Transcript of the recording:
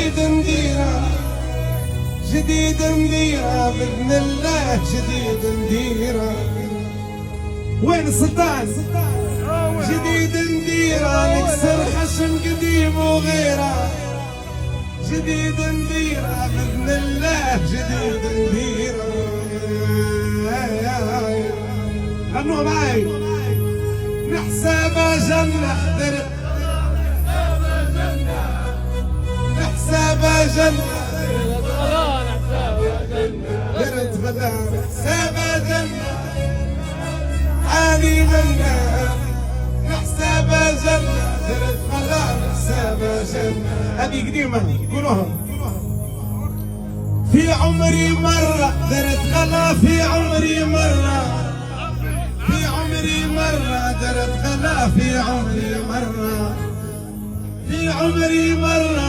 جديد نديره جديد نديره بإذن الله جديد نديره. وين السلطان؟ جديد نديره نكسر خشم قديم وغيره جديد نديره بإذن الله جديد نديره. غنوا معي نحسبها جنة نحسبها جنة درت غدا نحسبها جنة عالي منا نحسبها جنة درت غدا نحسبها جنة. هذه قديمة قولوها. في عمري مرة درت غلا في عمري مرة في عمري مرة درت غلا في عمري مرة في عمري مرة